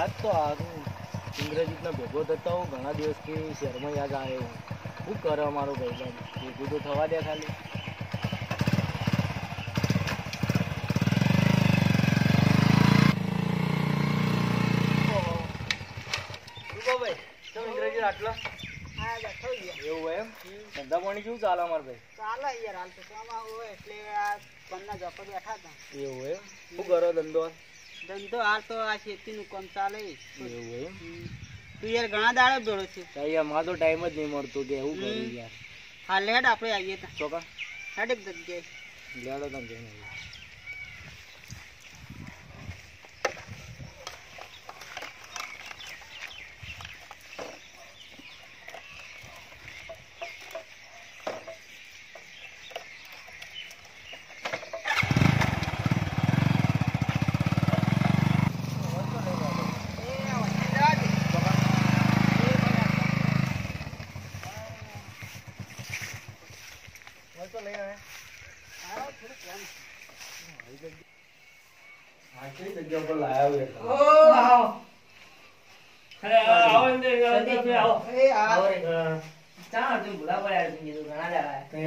યાદ તો આવું ઇન્દ્રજીતના ભેગો થતો હું ઘણા દિવસથી શહેરમાં યાદ આવ્યો શું કરે અમારો ભાઈબંધ ભેગું તો થવા દે ખાલી ઇન્દ્રજીત આટલો એવું એમ ધંધા પાણી કેવું ચાલે અમારે ભાઈ ચાલે યાર હાલ તો કામ હોય એટલે આ પન્ના જપો બેઠા હતા એવું એમ શું કરો ધંધો હાલ તો આ ખેતીનું કામ ચાલે એવું એમ તું યાર ઘણા દાડો ભેળો છે યાર મારે તો ટાઈમ જ નહીં મળતો કે એવું કરું યાર હાલ હેડ આપણે આવીએ ત્યાં ચોકા હેડ એક જગ્યાએ લેડો તમે જઈને જગ્યા પર લાયા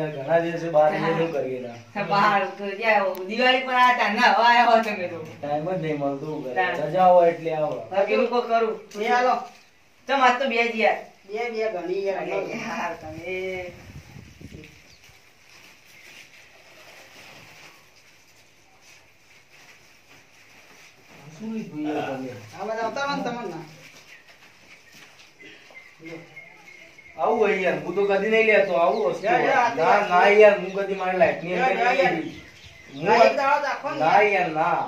ઘણા દિવસે બહાર કરીએ દિવાળી પર આયા ના હવા તમે તો ટાઈમ જ નહીં મળતું રજા હોય એટલે આવો કરું હાલો ચમ આજ તો બે જ યાર બે ઘણી યાર તમે આવું હોય યાર હું તો કદી નહીં લેતો આવું વસ્તુ ના યાર હું કદી મારી લાઈફ ની ના યાર ના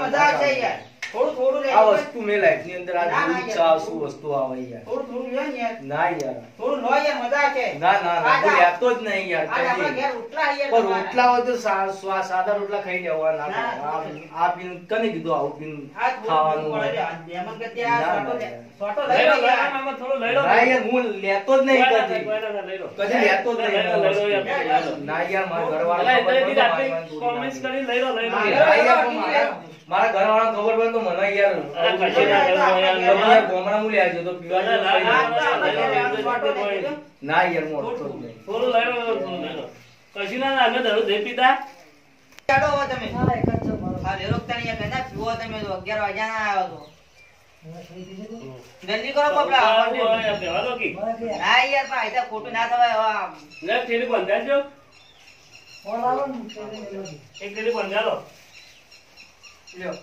મજા આવશે યાર થોડું આ વસ્તુ મેં લાઈફ ની અંદર આ જોયું છે આ શું વસ્તુ આવે યાર થોડું લે ને યાર ના યાર થોડું લો યાર મજા આવશે ના ના ના હું લેતો જ નહીં યાર આપણા ઘેર ઉઠલા યાર પણ રોટલા હોય તો સાદા રોટલા ખાઈ લેવા ના આ પીન કને કીધું આવું પીન ખાવાનું મહેમાન કે ત્યાં છોટો લઈ લો આમાં થોડો લઈ લો ના યાર હું લેતો જ નહીં કદી લેતો જ નહીં ના યાર મારા ઘરવાળા કોમેન્ટ કરી લઈ લો મારા ઘરવાળા ખબર પડે તો મને યાર ગોમડા મુલી આવજો તો પીવા ના યાર મોટો નહીં થોડું લઈ લો કશું ના અમે દરરોજ દે પીતા ચાડો હો તમે હા લેરોક તને યાર કદા પીવો તમે તો 11 વાગ્યા ના આવ્યો તો જલ્દી કરો બાપલા બેવા લો કી ના યાર ભાઈ તો ખોટું ના થવાય હવે ને થેલી બંધાજો એક થેલી બંધાલો લ્યો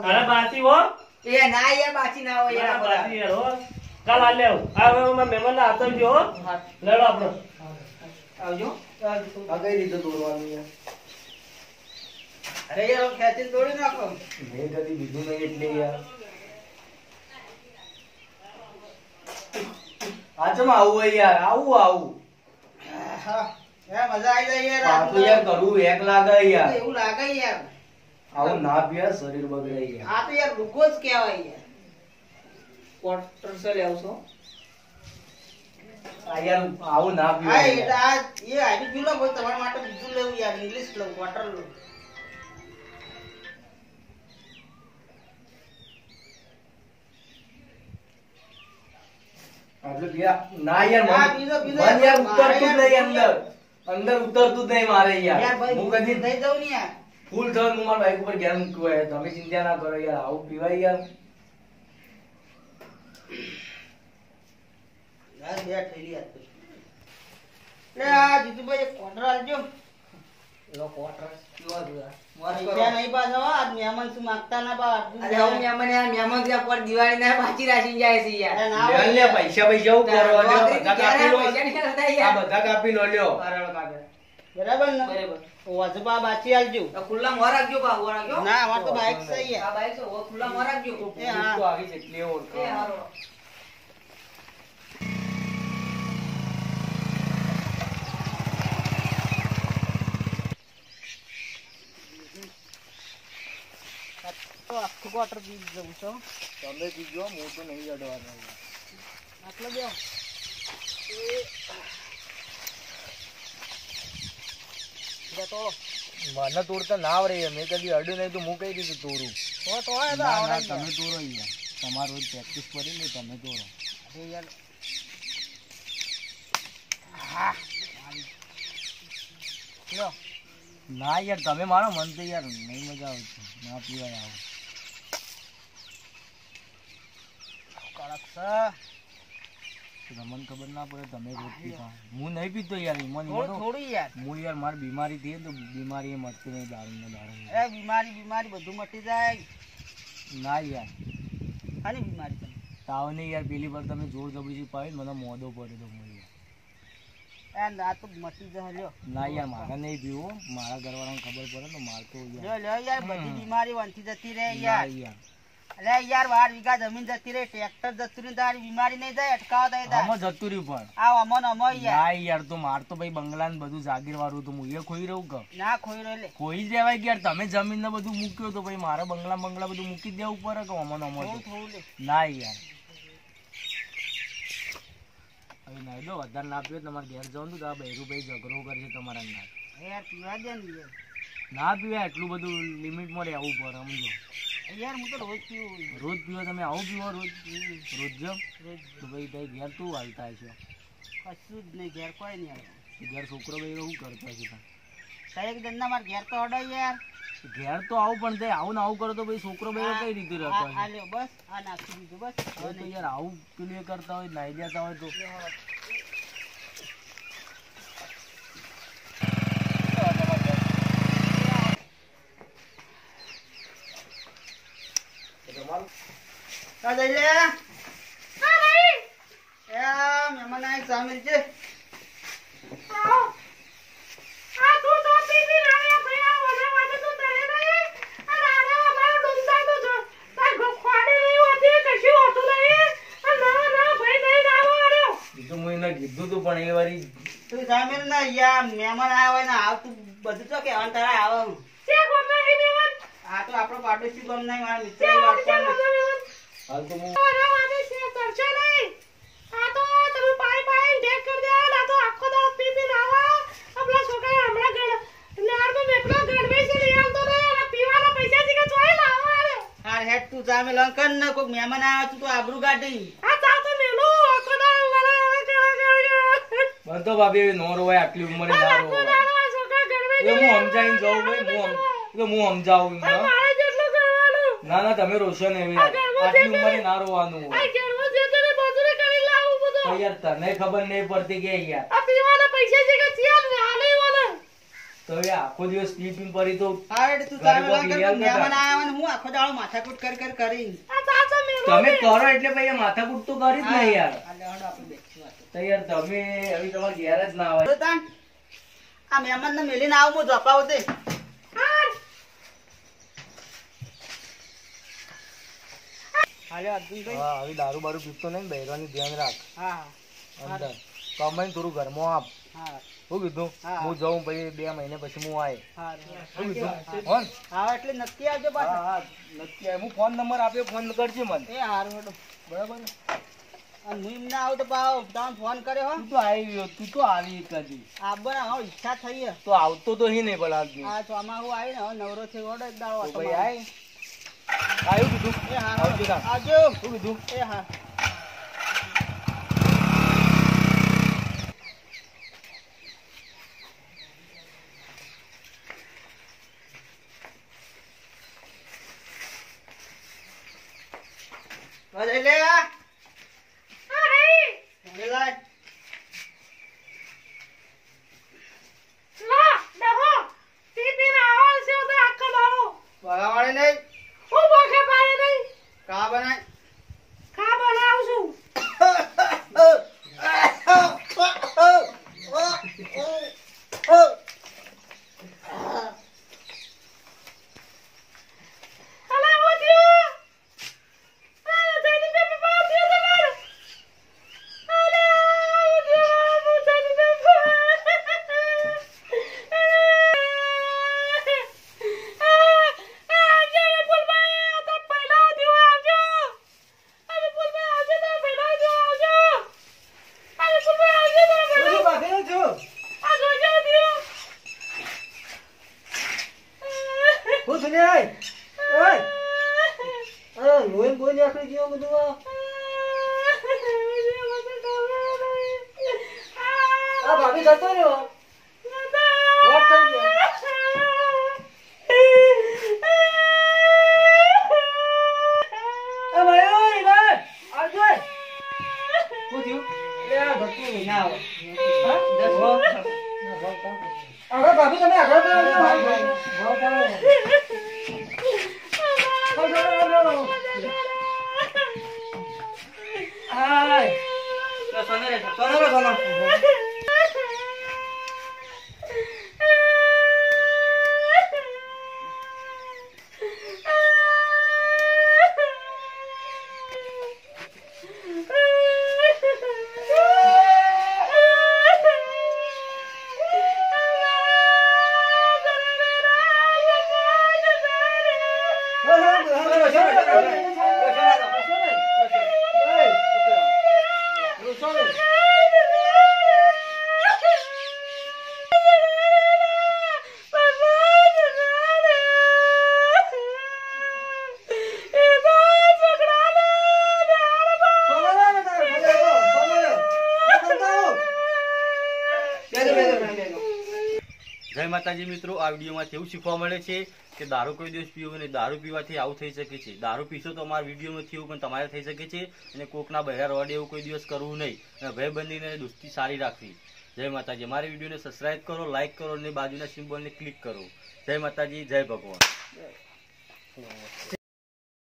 અરે બાતી હો એ ના યાર બાચી ના હોય યાર બાતી યાર હો કાલ આ લેવ આ મહેમાન ના આતો જો લેડો આપણો આવજો આ કઈ રીતે દોરવાનું યાર અરે યાર ખેંચીને દોડી નાખો મેં કદી બીજું નહીં એટલે યાર આજમ આવું હોય યાર આવું હા એ મજા આવી જાય યાર આ તો યાર કરું એક લાગે યાર એવું લાગે યાર આવું ના પીયા શરીર બગડે યાર આ તો યાર ગ્લુકોઝ કહેવાય યાર ક્વાર્ટર સે લેવસો આ યાર આવું ના હા પીવાય એટલે યાર. આ એ આઈડી પીલો ભાઈ તમારા માટે બીજું લેવું યાર ઇંગ્લિશ લઉં ક્વાર્ટર લઉં આટલું પીયા ના યાર હા, મન પીધો, મન યાર ઉતરતું જ નહીં અંદર ઉતરતું જ નહીં મારે યાર યાર ભાઈ હું થઈ કદી જાવ ને યાર ફૂલ થવાનું હું મારા બાઈક ઉપર ઘેર મૂક્યો હોય તમે ચિંતા ના કરો યાર આવું પીવાય યાર યાર બે થેલી આપ લે આ જીતુભાઈ એક ક્વાર્ટર આલજો લો ક્વાર્ટર પીવા દો પૈસા નહીં પાછો આજ મહેમાન શું માંગતા ના પા અરે હું મહેમાન યાર મહેમાન ત્યાં પર દિવાળી ના બાકી રાખીને જાય છે યાર અરે ના લે લે પૈસા પૈસા હું કરો લ્યો બધા કાપી લો પૈસા નહીં કરતા આ યાર બધા કાપી લો લ્યો બરાબર કાકા બરાબર ને બરાબર વજબા બાચી આલજો આ ખુલ્લા મોં રાખજો બા મોં રાખજો ના અમાર તો બાઈક છે આ યાર બાઈક છે ઓ ખુલ્લા મોં રાખજો એ હા તો આવી જેટલી ઓળખો એ હારો તો આખું ક્વાર્ટર પી જવું છો તમે પીજો હું તો નહીં અડવાનો આટલો બે તો મને તોડતા ના આવડે યાર. મેં કદી અડ્યું નહીં તો હું કઈ રીતે તોડું તો ના, ના, તમે તોડો યાર. તમારે રોજ પ્રેક્ટિસ કરી ને તમે દોડો. અરે યાર હા લો ના યાર તમે મારો મન તો યાર નહીં મજા આવે છે ના પીવાય આવું. કડક છે તમને ખબર ના પડે તમે રોજ પીતા. હું નહીં પીતો યાર એમાં થોડું યાર. હું યાર મારી બીમારી થઈ તો બીમારી એ મટતી નહીં દારૂ ને દારૂ. એ બીમારી બધું મટી જાય. ના યાર આની બીમારી તમે તાવ નહીં યાર પેલી વાર તમે જોર જબરજસ્તી પાડી મને મોદો પડ્યો તો હું યાર. આ તો મટી જાય લ્યો. ના યાર મારે નહીં પીવું મારા ઘરવાળાને ખબર પડે તો મારે તો લ્યો લ્યો યાર બધી બીમારી વંથી જતી રહે ના યાર. યાર અરે યાર 12 વીઘા જમીન જતી રહે ટ્રેક્ટર જતું રહે તારી બીમારી નહીં જાય અટકાવ દઈ દે. આમાં જતું રહ્યું પણ આ અમન અમો યાર. ના યાર તો માર તો ભાઈ બંગલા ને બધું જાગીર વાળું તો હું એ ખોઈ રહું કે ના ખોઈ રહ્યો લે. ખોઈ જ દેવાય કે યાર તમે જમીન ને બધું મૂક્યો તો ભાઈ મારે બંગલા બધું મૂકી જ દેવું પડે કે અમન અમો તો. થોડું લે. ના યાર હવે નહીં દો વધારે ના પીવો તમારે ઘેર જવાનું તો આ બૈરુભાઈ ઝઘડો કરશે તમારા ના. યાર પીવા દે ને યાર. ના પીવાય એટલું બધું લિમિટમાં રહેવું પડે સમજો. યાર હું તો રોજ પીવું. રોજ પીવો તમે આવું પીવો રોજ જાઓ તો ભાઈ ભાઈ ઘેર તું હાલતા હશો. કશું જ નહીં ઘેર કોઈ નહીં આવે. ઘેર છોકરો ભાઈ શું કરતો હશે કઈક જણના મારે ઘેર તો અડાય યાર. ઘેર તો આવું પણ તે આવું ને આવું કરો તો ભાઈ છોકરો ભાઈ કઈ રીતે રહેતો આ લ્યો બસ આ નાખી દીધું બસ. હશે તો યાર આવું પેલું એ કરતા હોય નાઈ જતા હોય તો આ જઈ લે. એ મહેમાન આય સામેલ છે. કીધું તું પણ એ વારી તું સામેલ ના યાર મહેમાન આયા હોય ને આવતું બધું તો કેવાનું તારે આવે. આ તો આપણો પાડોશી ગમ નહીં મારા મિત્ર હાલ તો હું હા હેડ તું સામેલ અંકન ને કોઈક મહેમાન આવ્યો તું તો આબરૂ કાઢી. બંધો ભાભી નો રોવાય આટલી ઉંમરે ના રોવાય. એ હું સમજાવીને જાઉં ભાઈ હું સમજાવું ના ના તમે રોશો ને એવી આટલી ઉંમરે ના રોવાનું હોય. તો યાર તને ખબર નહીં પડતી કે યાર તો યાર આખો દિવસ પી પી પડી તો હા હેડ તું સામેલ અંકન કોઈક મહેમાન આવ્યા હોય ને હું આખો દાડો માથાકૂટ કરી તમે કરો એટલે ભાઈ માથાકૂટ તો કરી જ નહીં યાર. આ લેવડો આપણે બેઠી વાત. તો યાર તમે હવે તમારે ઘેર જ ના આવે. આ મહેમાન ને મેલીને આવું હું જપાવું દે. હાલે અર્જુનભાઈ. હા હવે દારૂ બારૂ પીતો નહીં બહેરાની ધ્યાન રાખ હા અંદર કમાઈને થોડું ઘરમાં આપ. હા શું કીધું હા. હું જાઉં પછી 2 મહિને પછી હું આય. હા શું કીધું ફોન હા એટલે નક્કી આવજો હા પાછા. હા નક્કી આવે. હું ફોન નંબર આપ્યો ફોન કરજે મને એ હારું હેડો. બરાબર. અને હું એમ ના આવું તો પાછો તમને ફોન કર્યો હો. તું તો આવી કદી આબર હવે ઈચ્છા થઈ હે. તો આવતો તો હી નહીં ભલા આદમી. આ ચોમાસું આવી ને હવે નવરો થઈ વડો એક દાડો તો ઓટો ભાઈ મારો. આય આવ્યું કીધું એ હા આવજો તાણ. આવજો. શું કીધું એ હા લે લે લાય. બગાવાળે નહીં. કા બનાય. લોહી બોઈ નીકળી ગયો બધું આ ભાભી જતો રહ્યો વાત થઈ ગઈ આ ભાઈ ઓય લે આવજો શું થયું એ ભક્તિ ના આવે હા દસ આગળ ભાભી તમે આગળ જય માતાજી મિત્રો, આ વિડીયોમાંથી એવું શીખવા મળે છે કે દારૂ કોઈ દિવસ પીવો નહીં. દારૂ પીવાથી આવું થઈ શકે છે. દારૂ પીશો તો અમારા વિડીયોમાં થયું પણ તમારે થઈ શકે છે. અને કોકના બહેરા રોડે એવું કોઈ દિવસ કરવું નહીં. અને ભાઈબંધીને દોસ્તી સારી રાખવી. જય માતાજી. અમારી વિડીયોને સબસ્ક્રાઇબ કરો, લાઈક કરો અને બાજુના સિમ્બોલને ક્લિક કરો. જય માતાજી, જય ભગવાન.